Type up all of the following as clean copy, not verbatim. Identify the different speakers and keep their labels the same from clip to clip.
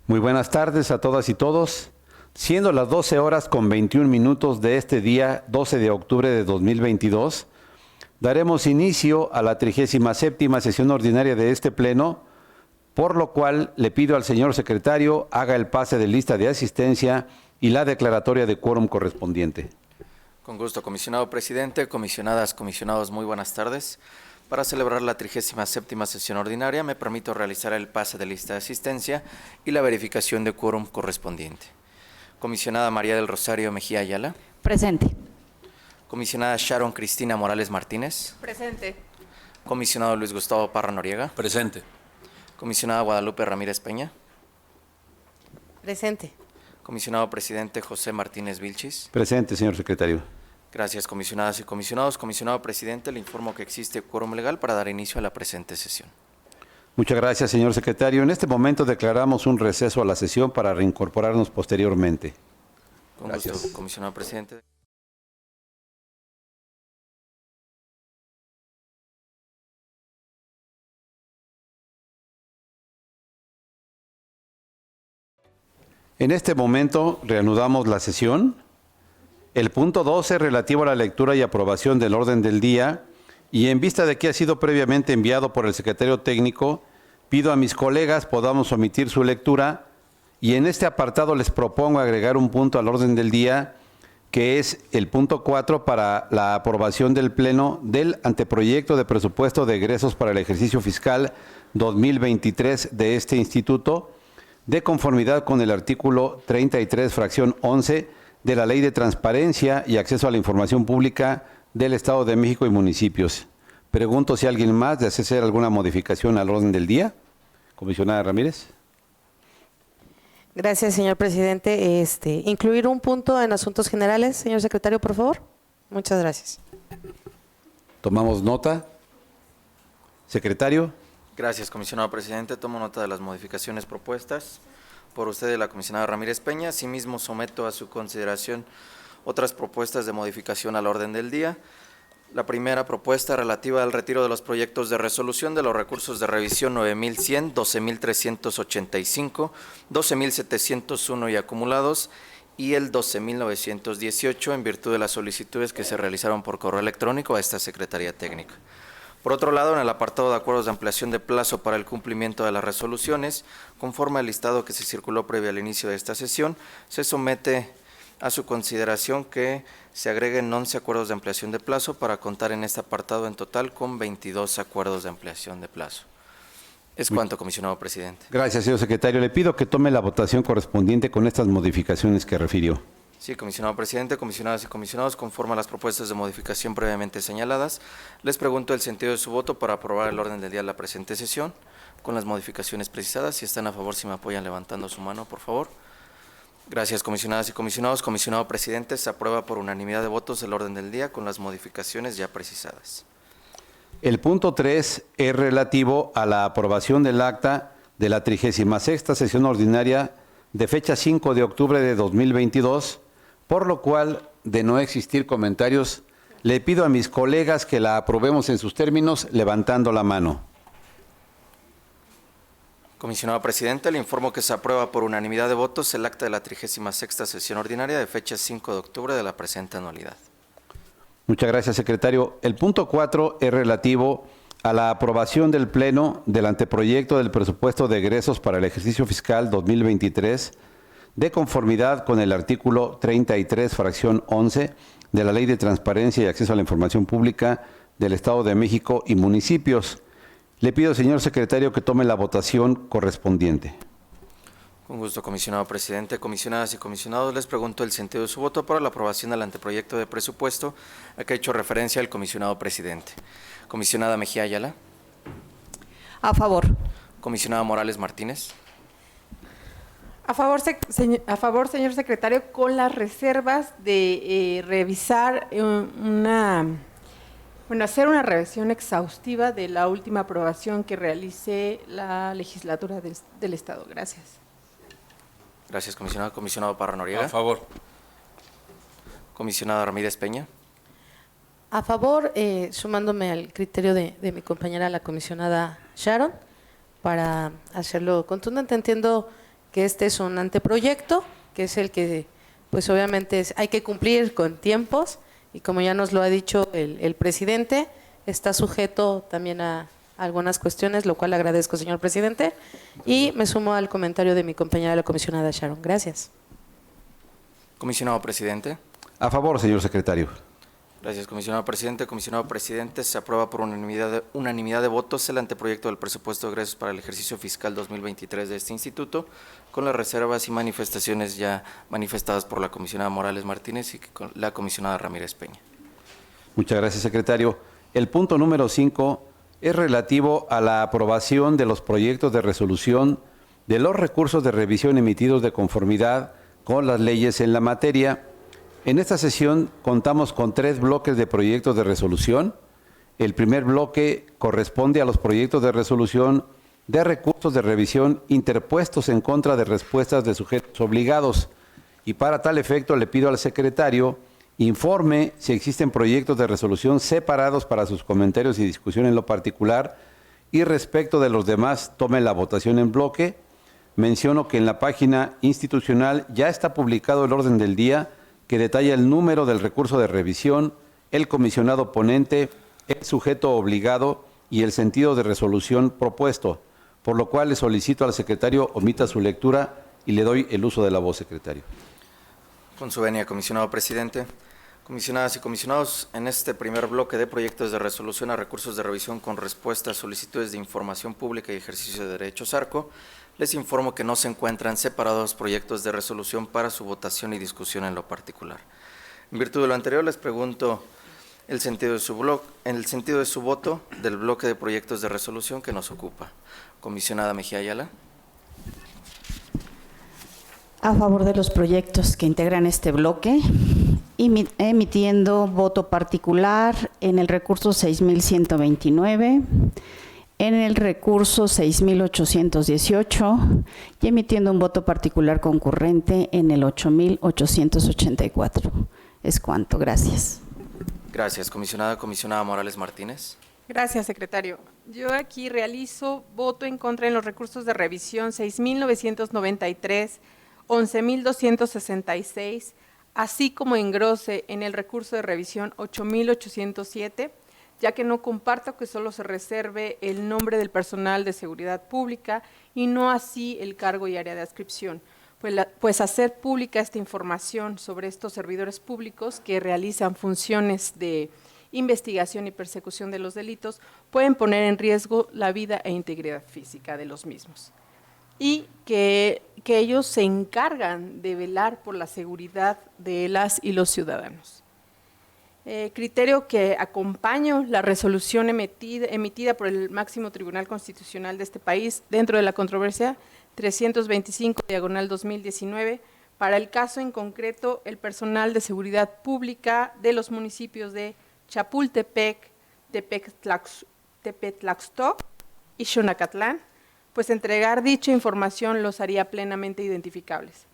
Speaker 1: Muy buenas tardes a todas y todos. Siendo las 12 horas con 21 minutos de este día 12 de octubre de 2022, daremos inicio a la 37ª sesión ordinaria de este Pleno, por lo cual le pido al señor secretario haga el pase de lista de asistencia y la declaratoria de quórum correspondiente.
Speaker 2: Con gusto, comisionado presidente, comisionadas, comisionados, muy buenas tardes. Para celebrar la 37ª sesión ordinaria, me permito realizar el pase de lista de asistencia y la verificación de quórum correspondiente. Comisionada María del Rosario Mejía Ayala.
Speaker 3: Presente.
Speaker 2: Comisionada Sharon Cristina Morales Martínez.
Speaker 4: Presente.
Speaker 2: Comisionado Luis Gustavo Parra Noriega.
Speaker 5: Presente.
Speaker 2: Comisionada Guadalupe Ramírez Peña.
Speaker 4: Presente.
Speaker 2: Comisionado presidente José Martínez Vilchis.
Speaker 1: Presente, señor secretario.
Speaker 2: Gracias, comisionadas y comisionados. Comisionado presidente, le informo que existe quórum legal para dar inicio a la presente sesión.
Speaker 1: Muchas gracias, señor secretario. En este momento declaramos un receso a la sesión para reincorporarnos posteriormente.
Speaker 2: Con
Speaker 1: Gracias.
Speaker 2: gusto, comisionado presidente.
Speaker 1: En este momento reanudamos la sesión. El punto 12 relativo a la lectura y aprobación del orden del día, y en vista de que ha sido previamente enviado por el secretario técnico, pido a mis colegas podamos omitir su lectura, y en este apartado les propongo agregar un punto al orden del día, que es el punto 4 para la aprobación del Pleno del anteproyecto de presupuesto de egresos para el ejercicio fiscal 2023 de este instituto, de conformidad con el artículo 33, fracción 11, de la Ley de Transparencia y Acceso a la Información Pública del Estado de México y municipios. Pregunto si alguien más desea hacer alguna modificación al orden del día. Comisionada Ramírez.
Speaker 4: Gracias, señor presidente. Incluir un punto en asuntos generales, señor secretario, por favor. Muchas gracias.
Speaker 1: Tomamos nota. Secretario.
Speaker 2: Gracias, comisionado presidente. Tomo nota de las modificaciones propuestas por usted y la comisionada Ramírez Peña. Asimismo, someto a su consideración otras propuestas de modificación al orden del día. La primera propuesta relativa al retiro de los proyectos de resolución de los recursos de revisión 9,100, 12,385, 12,701 y acumulados, y el 12,918 en virtud de las solicitudes que se realizaron por correo electrónico a esta Secretaría Técnica. Por otro lado, en el apartado de acuerdos de ampliación de plazo para el cumplimiento de las resoluciones, conforme al listado que se circuló previo al inicio de esta sesión, se somete a su consideración que se agreguen 11 acuerdos de ampliación de plazo para contar en este apartado en total con 22 acuerdos de ampliación de plazo. Es cuanto, comisionado presidente.
Speaker 1: Gracias, señor secretario. Le pido que tome la votación correspondiente con estas modificaciones que refirió.
Speaker 2: Sí, comisionado presidente, comisionadas y comisionados, conforme a las propuestas de modificación previamente señaladas, les pregunto el sentido de su voto para aprobar el orden del día de la presente sesión, con las modificaciones precisadas. Si están a favor, si me apoyan levantando su mano, por favor. Gracias, comisionadas y comisionados. Comisionado presidente, se aprueba por unanimidad de votos el orden del día con las modificaciones ya precisadas.
Speaker 1: El punto 3 es relativo a la aprobación del acta de la 36ª sesión ordinaria de fecha 5 de octubre de 2022, por lo cual, de no existir comentarios, le pido a mis colegas que la aprobemos en sus términos levantando la mano.
Speaker 2: Comisionado presidente, le informo que se aprueba por unanimidad de votos el acta de la 36ª sesión ordinaria de fecha 5 de octubre de la presente anualidad.
Speaker 1: Muchas gracias, secretario. El punto 4 es relativo a la aprobación del Pleno del anteproyecto del presupuesto de egresos para el ejercicio fiscal 2023, de conformidad con el artículo 33, fracción 11, de la Ley de Transparencia y Acceso a la Información Pública del Estado de México y municipios. Le pido, señor secretario, que tome la votación correspondiente.
Speaker 2: Con gusto, comisionado presidente. Comisionadas y comisionados, les pregunto el sentido de su voto para la aprobación del anteproyecto de presupuesto a que ha hecho referencia el comisionado presidente. Comisionada Mejía Ayala.
Speaker 3: A favor.
Speaker 2: Comisionada Morales Martínez.
Speaker 4: A favor, señor secretario, con las reservas de revisar hacer una revisión exhaustiva de la última aprobación que realice la legislatura del Estado. Gracias.
Speaker 2: Gracias, comisionado. Comisionado Parra Noriega.
Speaker 5: A favor.
Speaker 2: Comisionada Ramírez Peña.
Speaker 4: A favor, sumándome al criterio de mi compañera, la comisionada Sharon, para hacerlo contundente. Entiendo
Speaker 5: que este es un anteproyecto, que es el que, pues obviamente hay que cumplir con tiempos, y como ya nos lo ha dicho el presidente, está sujeto también a algunas cuestiones, lo cual agradezco, señor presidente, y me sumo al comentario de mi compañera la comisionada Sharon. Gracias.
Speaker 2: Comisionado presidente.
Speaker 1: A favor, señor secretario.
Speaker 2: Gracias, comisionado presidente. Comisionado presidente, se aprueba por unanimidad de votos el anteproyecto del presupuesto de egresos para el ejercicio fiscal 2023 de este instituto, con las reservas y manifestaciones ya manifestadas por la comisionada Morales Martínez y la comisionada Ramírez Peña.
Speaker 1: Muchas gracias, secretario. El punto número 5 es relativo a la aprobación de los proyectos de resolución de los recursos de revisión emitidos de conformidad con las leyes en la materia. En esta sesión contamos con 3 bloques de proyectos de resolución. El primer bloque corresponde a los proyectos de resolución de recursos de revisión interpuestos en contra de respuestas de sujetos obligados. Y para tal efecto le pido al secretario informe si existen proyectos de resolución separados para sus comentarios y discusión en lo particular, y respecto de los demás tome la votación en bloque. Menciono que en la página institucional ya está publicado el orden del día que detalla el número del recurso de revisión, el comisionado ponente, el sujeto obligado y el sentido de resolución propuesto, por lo cual le solicito al secretario omita su lectura y le doy el uso de la voz, secretario.
Speaker 2: Con su venia, comisionado presidente. Comisionadas y comisionados, en este primer bloque de proyectos de resolución a recursos de revisión con respuesta a solicitudes de información pública y ejercicio de derechos ARCO, les informo que no se encuentran separados proyectos de resolución para su votación y discusión en lo particular. En virtud de lo anterior, les pregunto el sentido de su voto del bloque de proyectos de resolución que nos ocupa. Comisionada Mejía Ayala.
Speaker 3: A favor de los proyectos que integran este bloque, emitiendo voto particular en el recurso 6.129, en el recurso 6.818 y emitiendo un voto particular concurrente en el 8.884. Es cuanto. Gracias.
Speaker 2: Gracias, comisionada. Comisionada Morales Martínez.
Speaker 4: Gracias, secretario. Yo aquí realizo voto en contra en los recursos de revisión 6.993, 11.266, así como engrose en el recurso de revisión 8.807, ya que no comparto que solo se reserve el nombre del personal de seguridad pública y no así el cargo y área de adscripción, pues hacer pública esta información sobre estos servidores públicos que realizan funciones de investigación y persecución de los delitos pueden poner en riesgo la vida e integridad física de los mismos. Y que ellos se encargan de velar por la seguridad de las y los ciudadanos. Criterio que acompaño la resolución emitida por el máximo tribunal constitucional de este país dentro de la controversia 325/2019, para el caso en concreto el personal de seguridad pública de los municipios de Chapultepec, Tepetlaxtoc y Xonacatlán, pues entregar dicha información los haría plenamente identificables.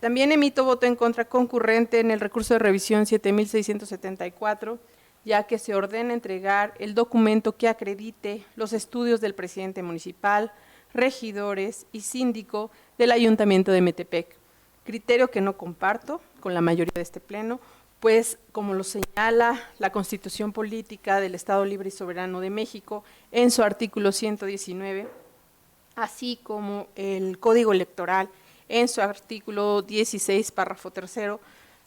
Speaker 4: También emito voto en contra concurrente en el recurso de revisión 7.674, ya que se ordena entregar el documento que acredite los estudios del presidente municipal, regidores y síndico del Ayuntamiento de Metepec, criterio que no comparto con la mayoría de este pleno, pues como lo señala la Constitución Política del Estado Libre y Soberano de México en su artículo 119, así como el Código Electoral en su artículo 16, párrafo 3,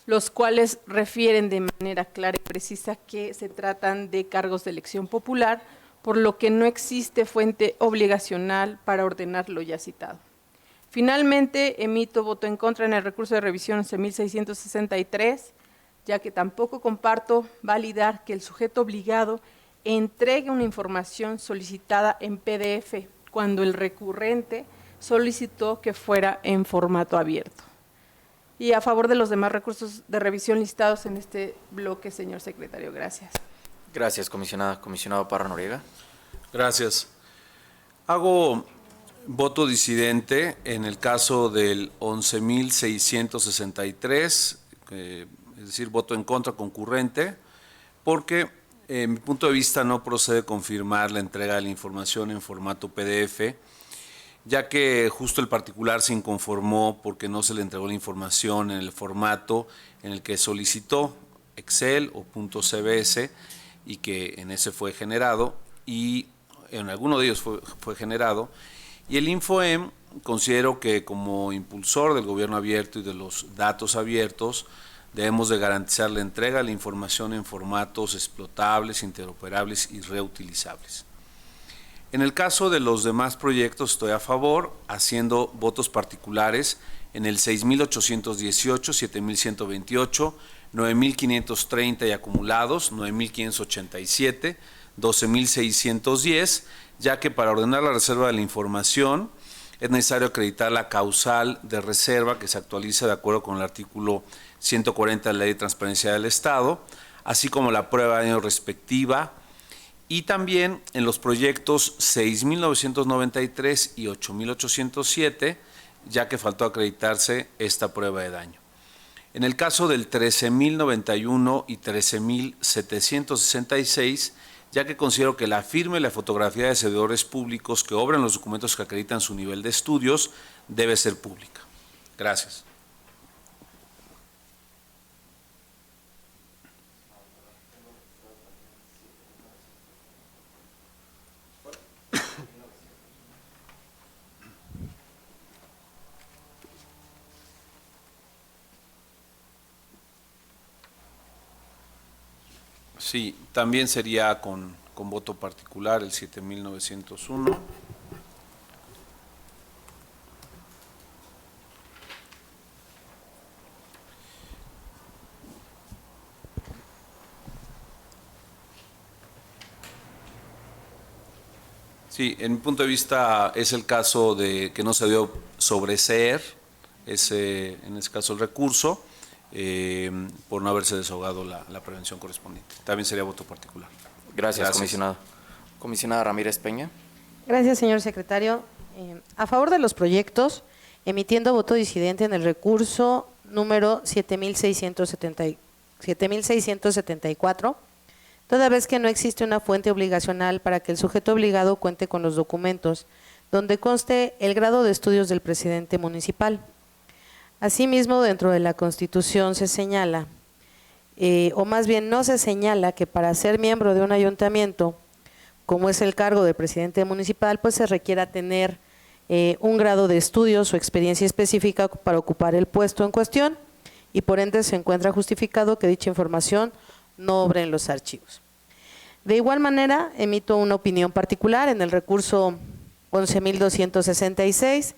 Speaker 4: los cuales refieren de manera clara y precisa que se tratan de cargos de elección popular, por lo que no existe fuente obligacional para ordenar lo ya citado. Finalmente, emito voto en contra en el recurso de revisión 11.663, ya que tampoco comparto validar que el sujeto obligado entregue una información solicitada en PDF, cuando el recurrente solicitó que fuera en formato abierto. Y a favor de los demás recursos de revisión listados en este bloque, señor secretario. Gracias.
Speaker 2: Gracias, comisionada. Comisionado Parra Noriega.
Speaker 6: Gracias. Hago voto disidente en el caso del 11.663, es decir, voto en contra concurrente, porque en mi punto de vista no procede confirmar la entrega de la información en formato PDF ya que justo el particular se inconformó porque no se le entregó la información en el formato en el que solicitó, Excel o .cbs, y que en ese fue generado, y en alguno de ellos fue generado, y el Infoem considero que como impulsor del gobierno abierto y de los datos abiertos, debemos de garantizar la entrega de la información en formatos explotables, interoperables y reutilizables. En el caso de los demás proyectos estoy a favor, haciendo votos particulares en el 6,818, 7,128, 9,530 y acumulados, 9,587, 12,610, ya que para ordenar la reserva de la información es necesario acreditar la causal de reserva que se actualiza de acuerdo con el artículo 140 de la Ley de Transparencia del Estado, así como la prueba de año respectiva, y también en los proyectos 6,993 y 8,807, ya que faltó acreditarse esta prueba de daño. En el caso del 13,091 y 13,766, ya que considero que la firma y la fotografía de servidores públicos que obran los documentos que acreditan su nivel de estudios debe ser pública. Gracias. Sí, también sería con voto particular el 7,901. Sí, en mi punto de vista es el caso de que no se debió sobreseer en ese caso el recurso, por no haberse desahogado la prevención correspondiente. También sería voto particular.
Speaker 2: Gracias, comisionado. Comisionada Ramírez Peña.
Speaker 5: Gracias, señor secretario. A favor de los proyectos, emitiendo voto disidente en el recurso número 7,674, toda vez que no existe una fuente obligacional para que el sujeto obligado cuente con los documentos, donde conste el grado de estudios del presidente municipal. Asimismo, dentro de la Constitución se señala, o más bien no se señala, que para ser miembro de un ayuntamiento, como es el cargo del presidente municipal, pues se requiera tener un grado de estudios o experiencia específica para ocupar el puesto en cuestión, y por ende se encuentra justificado que dicha información no obre en los archivos. De igual manera, emito una opinión particular en el recurso 11,266,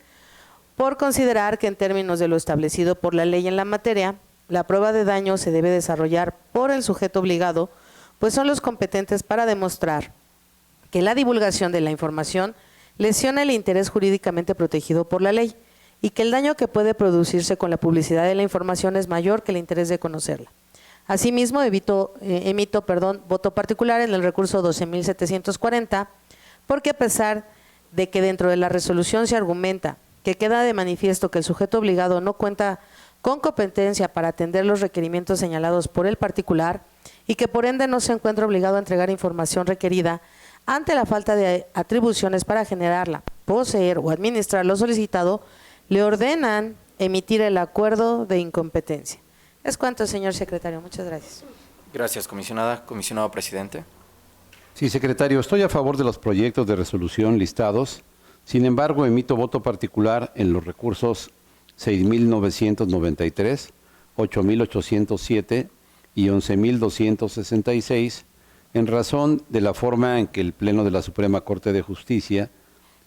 Speaker 5: por considerar que en términos de lo establecido por la ley en la materia, la prueba de daño se debe desarrollar por el sujeto obligado, pues son los competentes para demostrar que la divulgación de la información lesiona el interés jurídicamente protegido por la ley y que el daño que puede producirse con la publicidad de la información es mayor que el interés de conocerla. Asimismo, emito voto particular en el recurso 12,740, porque a pesar de que dentro de la resolución se argumenta que queda de manifiesto que el sujeto obligado no cuenta con competencia para atender los requerimientos señalados por el particular y que por ende no se encuentra obligado a entregar información requerida ante la falta de atribuciones para generarla, poseer o administrar lo solicitado, le ordenan emitir el acuerdo de incompetencia. Es cuanto, señor secretario. Muchas gracias.
Speaker 2: Gracias, comisionada. Comisionado presidente.
Speaker 1: Sí, secretario, estoy a favor de los proyectos de resolución listados. Sin embargo, emito voto particular en los recursos 6,993, 8,807 y 11,266, en razón de la forma en que el Pleno de la Suprema Corte de Justicia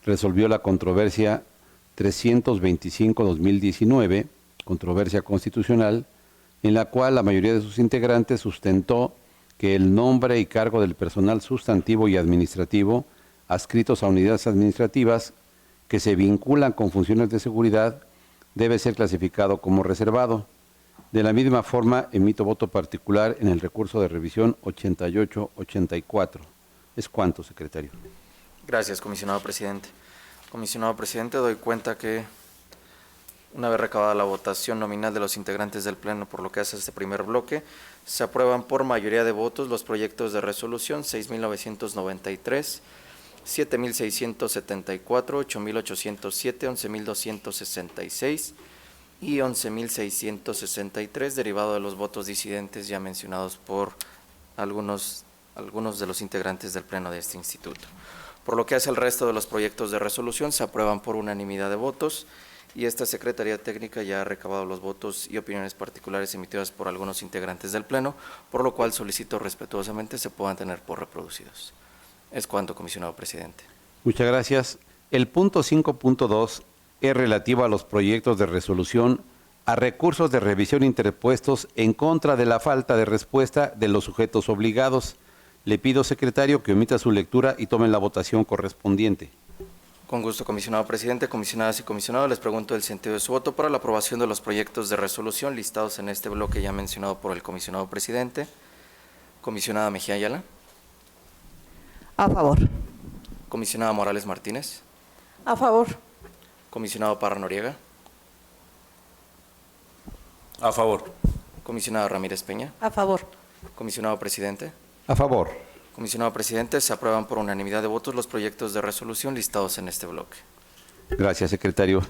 Speaker 1: resolvió la controversia 325-2019, controversia constitucional, en la cual la mayoría de sus integrantes sustentó que el nombre y cargo del personal sustantivo y administrativo adscritos a unidades administrativas que se vinculan con funciones de seguridad debe ser clasificado como reservado. De la misma forma, emito voto particular en el recurso de revisión 8884. ¿Es cuánto, secretario?
Speaker 2: Gracias, comisionado presidente. Comisionado presidente, doy cuenta que una vez recabada la votación nominal de los integrantes del Pleno por lo que hace este primer bloque, se aprueban por mayoría de votos los proyectos de resolución 6,993, 7,674, 8,807, 11,266 y 11,663, derivado de los votos disidentes ya mencionados por algunos de los integrantes del Pleno de este instituto. Por lo que hace al resto de los proyectos de resolución, se aprueban por unanimidad de votos y esta Secretaría Técnica ya ha recabado los votos y opiniones particulares emitidas por algunos integrantes del Pleno, por lo cual solicito respetuosamente se puedan tener por reproducidos. Es cuanto, comisionado presidente.
Speaker 1: Muchas gracias. El punto 5.2 es relativo a los proyectos de resolución a recursos de revisión interpuestos en contra de la falta de respuesta de los sujetos obligados. Le pido, secretario, que omita su lectura y tome la votación correspondiente.
Speaker 2: Con gusto, comisionado presidente. Comisionadas y comisionados, les pregunto el sentido de su voto para la aprobación de los proyectos de resolución listados en este bloque ya mencionado por el comisionado presidente. Comisionada Mejía Ayala.
Speaker 3: A favor.
Speaker 2: Comisionada Morales Martínez.
Speaker 4: A favor.
Speaker 2: Comisionado Parra Noriega.
Speaker 6: A favor.
Speaker 2: Comisionada Ramírez Peña.
Speaker 5: A favor.
Speaker 2: Comisionado presidente.
Speaker 1: A favor.
Speaker 2: Comisionado presidente, se aprueban por unanimidad de votos los proyectos de resolución listados en este bloque.
Speaker 1: Gracias, secretario.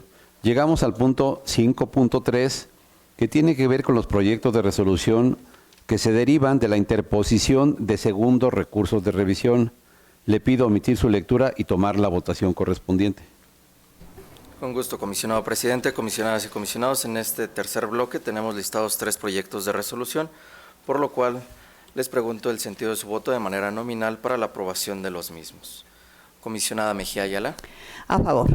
Speaker 1: Llegamos al punto 5.3, que tiene que ver con los proyectos de resolución que se derivan de la interposición de segundos recursos de revisión. Le pido omitir su lectura y tomar la votación correspondiente.
Speaker 2: Con gusto, comisionado presidente, comisionadas y comisionados. En este tercer bloque tenemos listados 3 proyectos de resolución, por lo cual les pregunto el sentido de su voto de manera nominal para la aprobación de los mismos. Comisionada Mejía Ayala.
Speaker 3: A favor.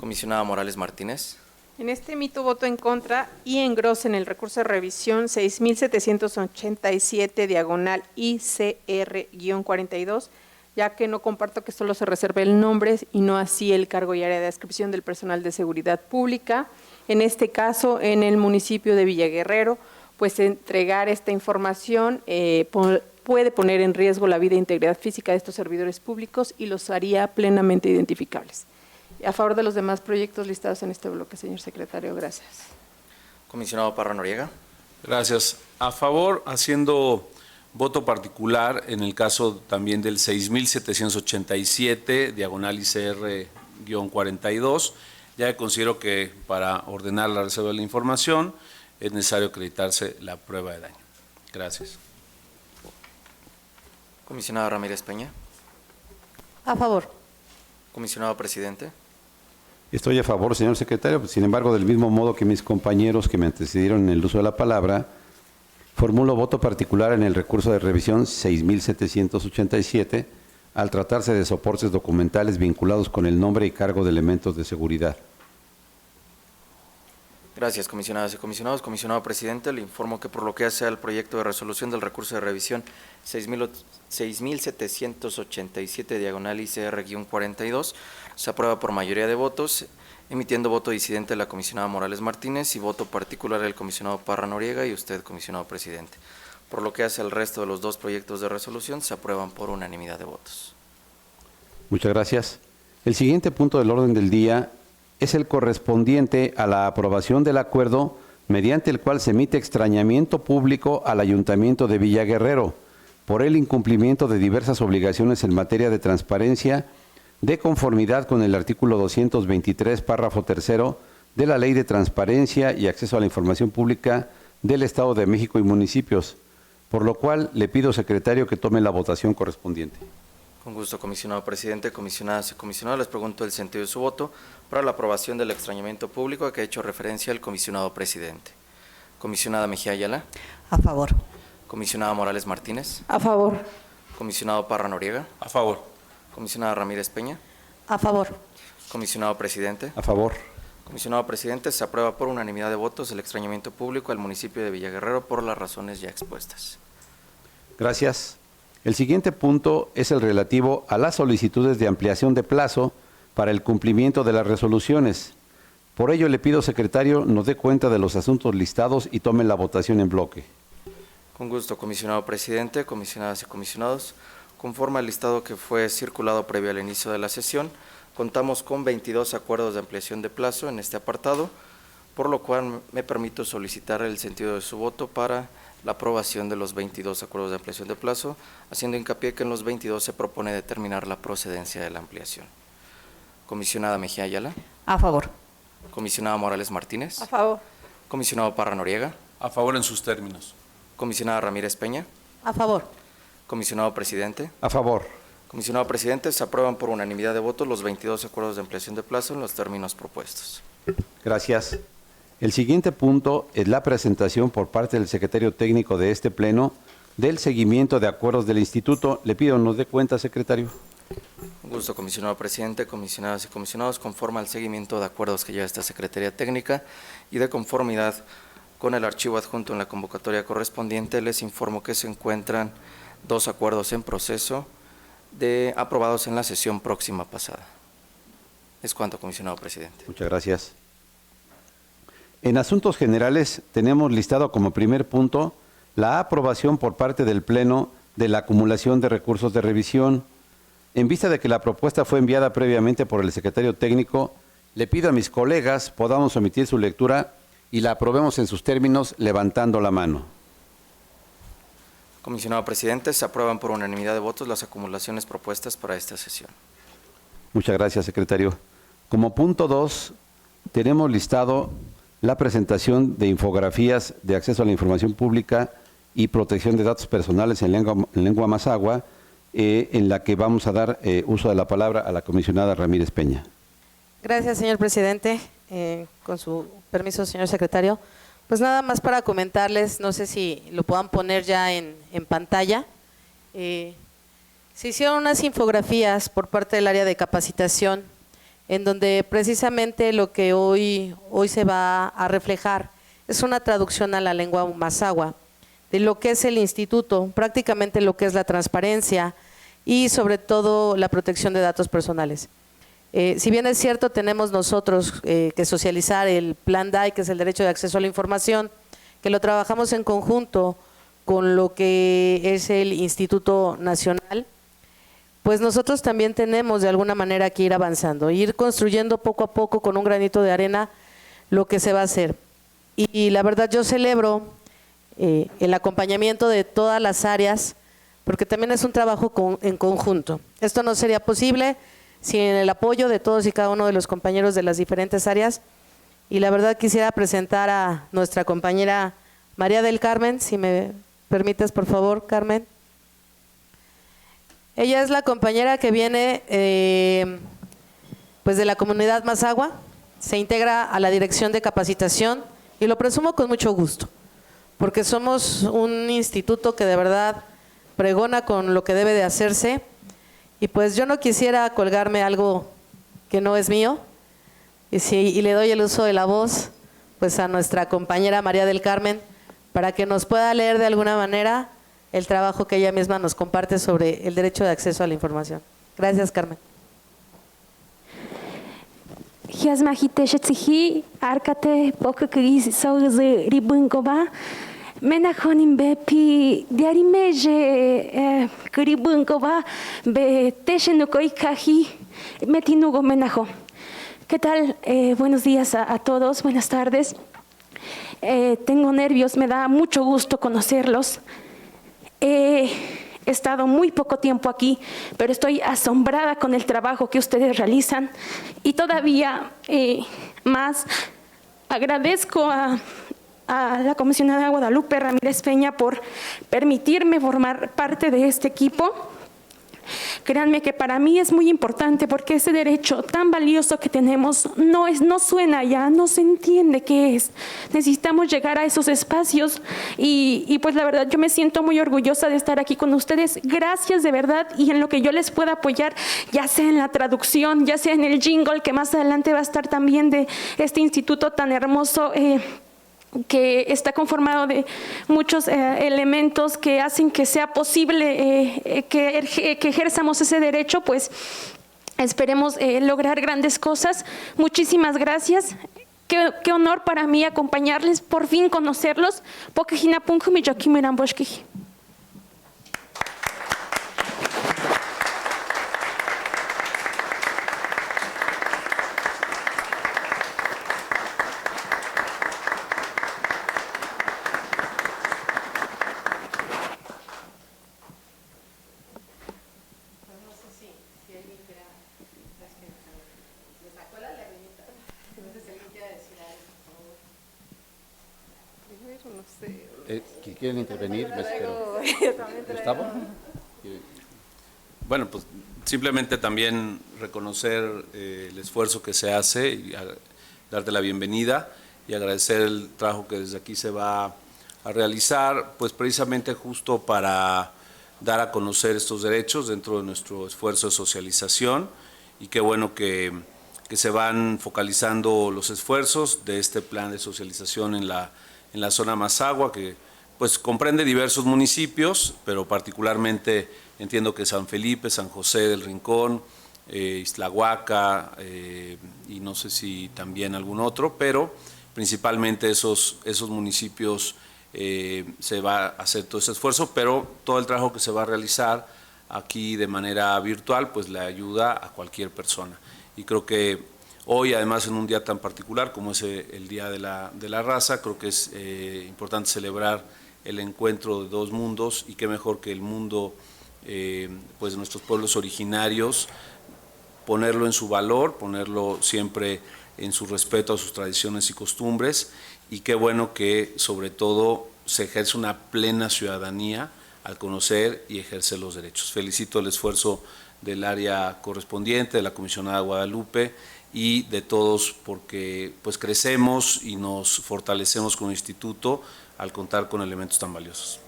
Speaker 2: Comisionada Morales Martínez.
Speaker 4: En este emito voto en contra y engroso en el recurso de revisión 6,787 diagonal ICR-42, ya que no comparto que solo se reserve el nombre y no así el cargo y área de adscripción del personal de seguridad pública. En este caso, en el municipio de Villaguerrero, pues entregar esta información puede poner en riesgo la vida e integridad física de estos servidores públicos y los haría plenamente identificables. A favor de los demás proyectos listados en este bloque, señor secretario, gracias.
Speaker 2: Comisionado Parra Noriega.
Speaker 6: Gracias. A favor, haciendo voto particular en el caso también del 6,787, diagonal ICR-42, ya que considero que para ordenar la reserva de la información es necesario acreditarse la prueba de daño. Gracias.
Speaker 2: Comisionada Ramírez Peña.
Speaker 5: A favor.
Speaker 2: Comisionado presidente.
Speaker 1: Estoy a favor, señor secretario. Sin embargo, del mismo modo que mis compañeros que me antecedieron en el uso de la palabra, formulo voto particular en el recurso de revisión 6,787 al tratarse de soportes documentales vinculados con el nombre y cargo de elementos de seguridad.
Speaker 2: Gracias, comisionadas y comisionados. Comisionado presidente, le informo que por lo que hace al proyecto de resolución del recurso de revisión 6,787 diagonal ICR-42 se aprueba por mayoría de votos, emitiendo voto disidente la comisionada Morales Martínez y voto particular el comisionado Parra Noriega y usted, comisionado presidente. Por lo que hace al resto de los 2 proyectos de resolución, se aprueban por unanimidad de votos.
Speaker 1: Muchas gracias. El siguiente punto del orden del día es el correspondiente a la aprobación del acuerdo mediante el cual se emite extrañamiento público al Ayuntamiento de Villaguerrero por el incumplimiento de diversas obligaciones en materia de transparencia de conformidad con el artículo 223, párrafo 3 de la Ley de Transparencia y Acceso a la Información Pública del Estado de México y municipios, por lo cual le pido, secretario, que tome la votación correspondiente.
Speaker 2: Con gusto, comisionado presidente, comisionadas y comisionados, les pregunto el sentido de su voto para la aprobación del extrañamiento público a que ha hecho referencia el comisionado presidente. Comisionada Mejía Ayala.
Speaker 3: A favor.
Speaker 2: Comisionada Morales Martínez.
Speaker 4: A favor.
Speaker 2: Comisionado Parra Noriega.
Speaker 6: A favor.
Speaker 2: Comisionada Ramírez Peña.
Speaker 5: A favor.
Speaker 2: Comisionado presidente.
Speaker 1: A favor.
Speaker 2: Comisionado presidente, se aprueba por unanimidad de votos el extrañamiento público al municipio de Villaguerrero por las razones ya expuestas.
Speaker 1: Gracias. El siguiente punto es el relativo a las solicitudes de ampliación de plazo para el cumplimiento de las resoluciones. Por ello, le pido, secretario, nos dé cuenta de los asuntos listados y tome la votación en bloque.
Speaker 2: Con gusto, comisionado presidente, comisionadas y comisionados. Conforme al listado que fue circulado previo al inicio de la sesión, contamos con 22 acuerdos de ampliación de plazo en este apartado, por lo cual me permito solicitar el sentido de su voto para la aprobación de los 22 acuerdos de ampliación de plazo, haciendo hincapié que en los 22 se propone determinar la procedencia de la ampliación. Comisionada Mejía Ayala.
Speaker 3: A favor.
Speaker 2: Comisionada Morales Martínez.
Speaker 4: A favor.
Speaker 2: Comisionado Parra Noriega.
Speaker 6: A favor en sus términos.
Speaker 2: Comisionada Ramírez Peña.
Speaker 5: A favor.
Speaker 2: Comisionado Presidente.
Speaker 1: A favor.
Speaker 2: Comisionado Presidente, se aprueban por unanimidad de votos los 22 acuerdos de ampliación de plazo en los términos propuestos.
Speaker 1: Gracias. El siguiente punto es la presentación por parte del secretario técnico de este pleno del seguimiento de acuerdos del instituto. Le pido nos dé cuenta, secretario.
Speaker 2: Un gusto, comisionado presidente, comisionadas y comisionados, conforme al seguimiento de acuerdos que lleva esta Secretaría Técnica y de conformidad con el archivo adjunto en la convocatoria correspondiente, les informo que se encuentran 2 acuerdos en proceso aprobados en la sesión próxima pasada. Es cuanto, comisionado presidente.
Speaker 1: Muchas gracias. En asuntos generales tenemos listado como primer punto la aprobación por parte del Pleno de la acumulación de recursos de revisión. En vista de que la propuesta fue enviada previamente por el secretario técnico, le pido a mis colegas podamos omitir su lectura y la aprobemos en sus términos levantando la mano.
Speaker 2: Comisionado presidente, se aprueban por unanimidad de votos las acumulaciones propuestas para esta sesión.
Speaker 1: Muchas gracias, secretario. Como punto 2, tenemos listado la presentación de infografías de acceso a la información pública y protección de datos personales en lengua mazahua, en la que vamos a dar uso de la palabra a la comisionada Ramírez Peña.
Speaker 5: Gracias, señor presidente. Con su permiso, señor secretario. Pues nada más para comentarles, no sé si lo puedan poner ya en pantalla. Se hicieron unas infografías por parte del área de capacitación, en donde precisamente lo que hoy se va a reflejar es una traducción a la lengua mazahua de lo que es el instituto, prácticamente lo que es la transparencia y sobre todo la protección de datos personales. Si bien es cierto, tenemos nosotros que socializar el Plan DAI, que es el derecho de acceso a la información, que lo trabajamos en conjunto con lo que es el Instituto Nacional, pues nosotros también tenemos de alguna manera que ir avanzando, ir construyendo poco a poco con un granito de arena lo que se va a hacer. Y la verdad yo celebro el acompañamiento de todas las áreas, porque también es un trabajo en conjunto. Esto no sería posible sin el apoyo de todos y cada uno de los compañeros de las diferentes áreas. Y la verdad quisiera presentar a nuestra compañera María del Carmen, si me permites, por favor, Carmen. Ella es la compañera que viene pues de la comunidad mazahua, se integra a la dirección de capacitación y lo presumo con mucho gusto, porque somos un instituto que de verdad pregona con lo que debe de hacerse y pues yo no quisiera colgarme algo que no es mío y le doy el uso de la voz pues a nuestra compañera María del Carmen para que nos pueda leer de alguna manera el trabajo que ella misma nos comparte sobre el derecho de acceso a la información. Gracias, Carmen.
Speaker 7: Hiazmajite shetzihi arkate pokakri sauze ribunkova menajonin bepi diarimeje kribunkova be teshenukoikaji metinugo menajo. ¿Qué tal? Buenos días a todos, buenas tardes. Tengo nervios, me da mucho gusto conocerlos. He estado muy poco tiempo aquí, pero estoy asombrada con el trabajo que ustedes realizan y todavía más agradezco a la comisionada Guadalupe Ramírez Peña por permitirme formar parte de este equipo. Créanme que para mí es muy importante porque ese derecho tan valioso que tenemos no suena ya, no se entiende qué es. Necesitamos llegar a esos espacios y pues la verdad yo me siento muy orgullosa de estar aquí con ustedes. Gracias de verdad y en lo que yo les pueda apoyar, ya sea en la traducción, ya sea en el jingle que más adelante va a estar también de este instituto tan hermoso que está conformado de muchos elementos que hacen que sea posible que ejerzamos ese derecho, pues esperemos lograr grandes cosas. Muchísimas gracias. Qué honor para mí acompañarles, por fin conocerlos.
Speaker 4: sé.
Speaker 1: ¿Quieren intervenir? Me espero. ¿Gustavo?
Speaker 6: Bueno, pues simplemente también reconocer el esfuerzo que se hace y darte la bienvenida y agradecer el trabajo que desde aquí se va a realizar, pues precisamente justo para dar a conocer estos derechos dentro de nuestro esfuerzo de socialización, y qué bueno que se van focalizando los esfuerzos de este plan de socialización en la zona Mazahua, que pues comprende diversos municipios, pero particularmente entiendo que San Felipe, San José del Rincón, Ixtlahuaca y no sé si también algún otro, pero principalmente esos municipios se va a hacer todo ese esfuerzo, pero todo el trabajo que se va a realizar aquí de manera virtual pues le ayuda a cualquier persona. Y creo que hoy, además en un día tan particular como es el Día de la Raza, creo que es importante celebrar el encuentro de dos mundos, y qué mejor que el mundo pues de nuestros pueblos originarios, ponerlo en su valor, ponerlo siempre en su respeto a sus tradiciones y costumbres, y qué bueno que sobre todo se ejerce una plena ciudadanía al conocer y ejercer los derechos. Felicito el esfuerzo del área correspondiente, de la comisionada Guadalupe y de todos, porque pues crecemos y nos fortalecemos como instituto al contar con elementos tan valiosos.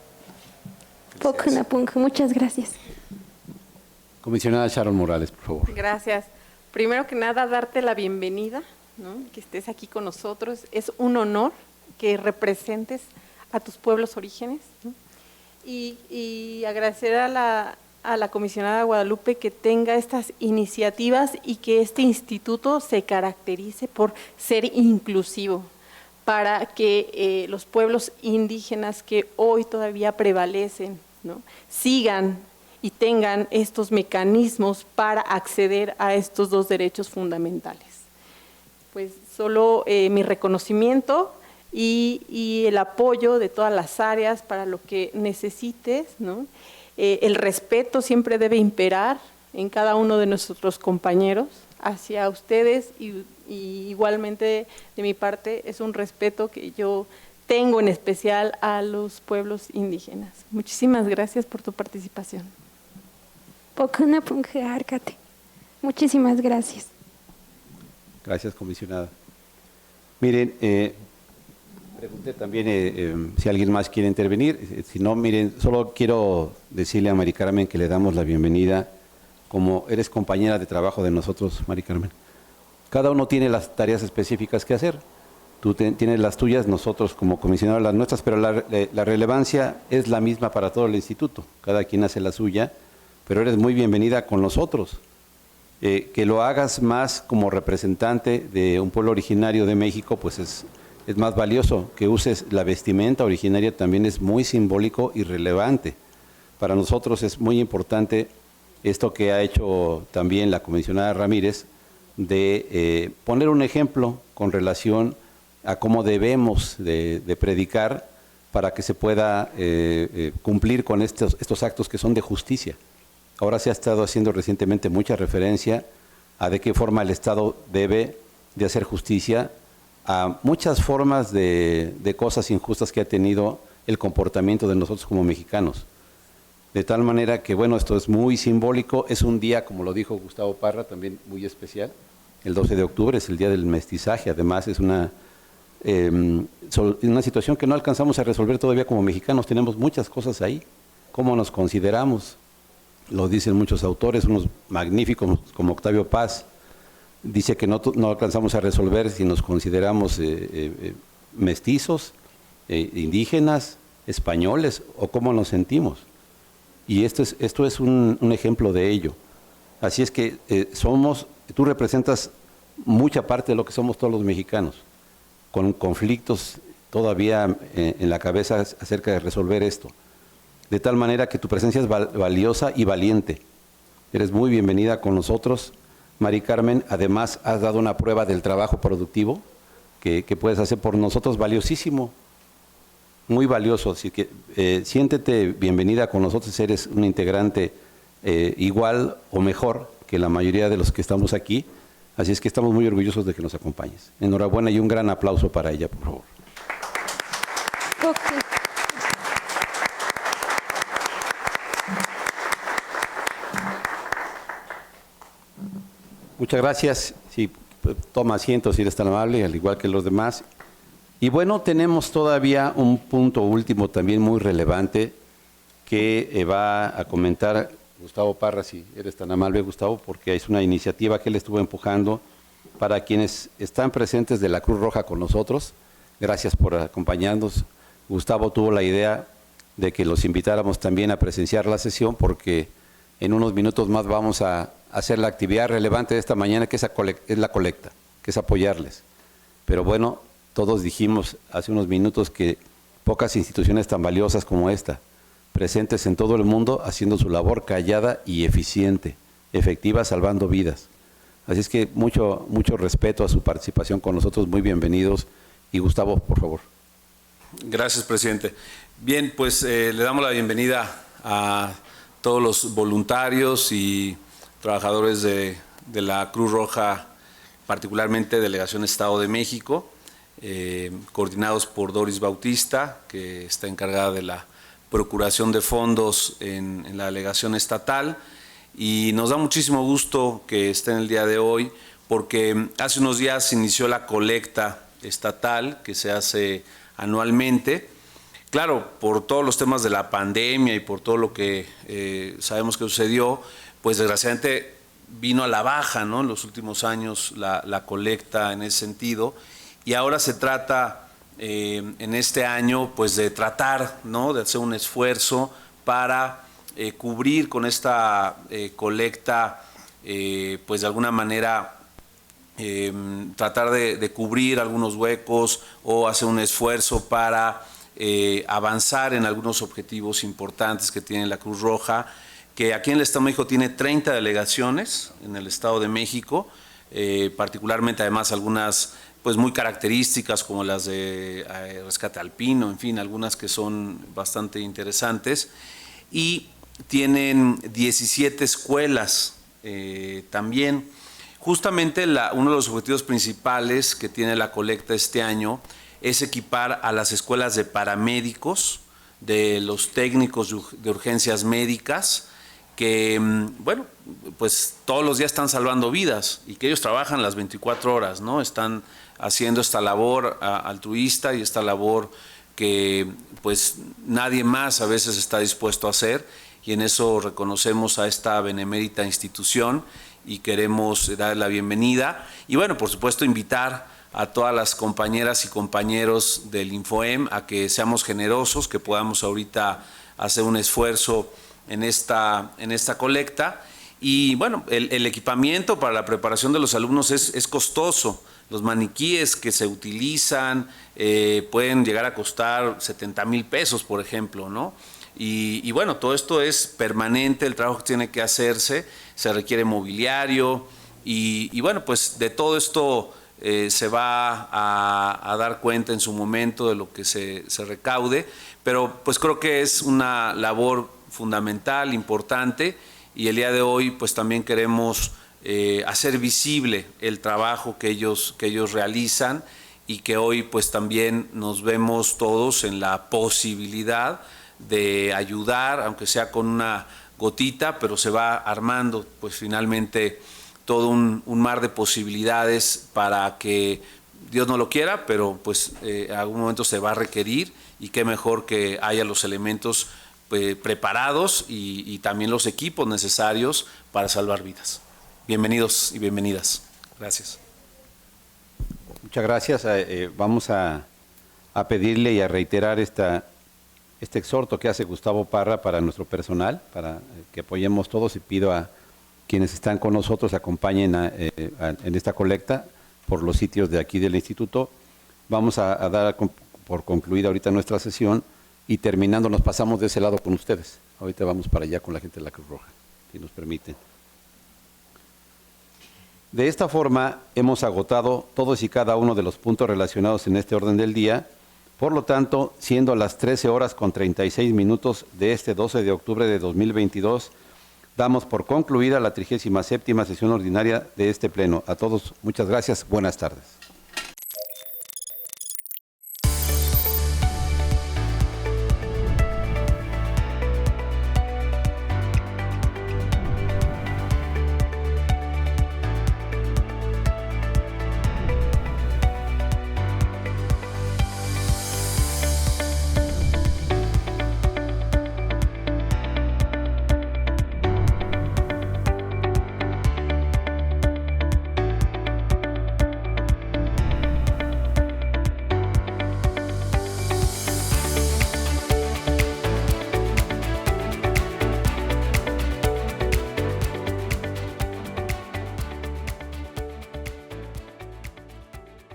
Speaker 7: Muchas gracias.
Speaker 1: Comisionada Sharon Morales, por favor.
Speaker 4: Gracias. Primero que nada, darte la bienvenida, ¿no? Que estés aquí con nosotros. Es un honor que representes a tus pueblos orígenes, ¿no? Y agradecer a la comisionada Guadalupe que tenga estas iniciativas y que este instituto se caracterice por ser inclusivo, para que los pueblos indígenas que hoy todavía prevalecen, ¿no? Sigan y tengan estos mecanismos para acceder a estos dos derechos fundamentales. Pues solo mi reconocimiento y el apoyo de todas las áreas para lo que necesites, ¿no? El respeto siempre debe imperar en cada uno de nuestros compañeros hacia ustedes, y igualmente de mi parte es un respeto que yo tengo en especial a los pueblos indígenas. Muchísimas gracias por tu participación.
Speaker 7: Muchísimas gracias.
Speaker 1: Gracias, comisionada. Miren, pregunté también si alguien más quiere intervenir. Si no, miren, solo quiero decirle a Mari Carmen que le damos la bienvenida. Como eres compañera de trabajo de nosotros, Mari Carmen, cada uno tiene las tareas específicas que hacer. Tú tienes las tuyas, nosotros como comisionados las nuestras, pero la relevancia es la misma para todo el instituto. Cada quien hace la suya, pero eres muy bienvenida con nosotros. Que lo hagas más como representante de un pueblo originario de México, pues es más valioso. Que uses la vestimenta originaria también es muy simbólico y relevante. Para nosotros es muy importante esto que ha hecho también la comisionada Ramírez, de poner un ejemplo con relación a cómo debemos de predicar para que se pueda cumplir con estos actos que son de justicia. Ahora se ha estado haciendo recientemente mucha referencia a de qué forma el Estado debe de hacer justicia a muchas formas de cosas injustas que ha tenido el comportamiento de nosotros como mexicanos. De tal manera que, bueno, esto es muy simbólico, es un día, como lo dijo Gustavo Parra, también muy especial. El 12 de octubre es el Día del Mestizaje, además es una situación que no alcanzamos a resolver todavía como mexicanos, tenemos muchas cosas ahí. ¿Cómo nos consideramos? Lo dicen muchos autores, unos magníficos como Octavio Paz, dice que no alcanzamos a resolver si nos consideramos mestizos, indígenas, españoles, o cómo nos sentimos. Y esto es un ejemplo de ello. Así es que tú representas mucha parte de lo que somos todos los mexicanos, con conflictos todavía en la cabeza acerca de resolver esto. De tal manera que tu presencia es valiosa y valiente. Eres muy bienvenida con nosotros, Mari Carmen. Además, has dado una prueba del trabajo productivo que puedes hacer por nosotros, valiosísimo. Muy valioso, así que siéntete bienvenida con nosotros, eres un integrante igual o mejor que la mayoría de los que estamos aquí, así es que estamos muy orgullosos de que nos acompañes. Enhorabuena y un gran aplauso para ella, por favor. Muchas gracias. Sí, toma asiento si eres tan amable, al igual que los demás. Y bueno, tenemos todavía un punto último también muy relevante que va a comentar Gustavo Parra, si eres tan amable, Gustavo, porque es una iniciativa que él estuvo empujando para quienes están presentes de la Cruz Roja con nosotros. Gracias por acompañarnos. Gustavo tuvo la idea de que los invitáramos también a presenciar la sesión, porque en unos minutos más vamos a hacer la actividad relevante de esta mañana, que es la colecta, que es apoyarles. Pero bueno, todos dijimos hace unos minutos que pocas instituciones tan valiosas como esta, presentes en todo el mundo, haciendo su labor callada y eficiente, efectiva, salvando vidas. Así es que mucho respeto a su participación con nosotros, muy bienvenidos. Y Gustavo, por favor.
Speaker 6: Gracias, presidente. Bien, pues le damos la bienvenida a todos los voluntarios y trabajadores de la Cruz Roja, particularmente Delegación Estado de México, coordinados por Doris Bautista, que está encargada de la procuración de fondos en la delegación estatal, y nos da muchísimo gusto que estén el día de hoy, porque hace unos días inició la colecta estatal que se hace anualmente. Claro, por todos los temas de la pandemia y por todo lo que sabemos que sucedió, pues desgraciadamente vino a la baja, ¿no?, en los últimos años la colecta en ese sentido, y ahora se trata en este año pues de tratar, ¿no?, de hacer un esfuerzo para cubrir con esta colecta, pues de alguna manera tratar de cubrir algunos huecos o hacer un esfuerzo para avanzar en algunos objetivos importantes que tiene la Cruz Roja, que aquí en el Estado de México tiene 30 delegaciones en el Estado de México, particularmente además algunas pues muy características como las de rescate alpino, en fin, algunas que son bastante interesantes, y tienen 17 escuelas también. Justamente uno de los objetivos principales que tiene la colecta este año es equipar a las escuelas de paramédicos, de los técnicos de urgencias médicas, que, bueno, pues todos los días están salvando vidas y que ellos trabajan las 24 horas, ¿no? Están haciendo esta labor altruista y esta labor que pues nadie más a veces está dispuesto a hacer, y en eso reconocemos a esta benemérita institución y queremos dar la bienvenida. Y bueno, por supuesto, invitar a todas las compañeras y compañeros del INFOEM a que seamos generosos, que podamos ahorita hacer un esfuerzo en esta colecta. Y bueno, el equipamiento para la preparación de los alumnos es costoso. Los maniquíes que se utilizan pueden llegar a costar 70,000 pesos, por ejemplo, ¿no? Y bueno, todo esto es permanente, el trabajo que tiene que hacerse, se requiere mobiliario y bueno, pues de todo esto se va a dar cuenta en su momento de lo que se recaude, pero pues creo que es una labor fundamental, importante, y el día de hoy pues también queremos hacer visible el trabajo que ellos realizan, y que hoy pues también nos vemos todos en la posibilidad de ayudar, aunque sea con una gotita, pero se va armando pues finalmente todo un mar de posibilidades para que, Dios no lo quiera, pero pues en algún momento se va a requerir, y qué mejor que haya los elementos preparados y también los equipos necesarios para salvar vidas. Bienvenidos y bienvenidas. Gracias.
Speaker 1: Muchas gracias. Vamos a pedirle y a reiterar este exhorto que hace Gustavo Parra para nuestro personal, para que apoyemos todos, y pido a quienes están con nosotros acompañen en esta colecta por los sitios de aquí del instituto. Vamos a dar por concluida ahorita nuestra sesión, y terminando nos pasamos de ese lado con ustedes. Ahorita vamos para allá con la gente de la Cruz Roja, si nos permiten. De esta forma hemos agotado todos y cada uno de los puntos relacionados en este orden del día. Por lo tanto, siendo las 13:36 de este 12 de octubre de 2022, damos por concluida la 37ª sesión ordinaria de este pleno. A todos, muchas gracias. Buenas tardes.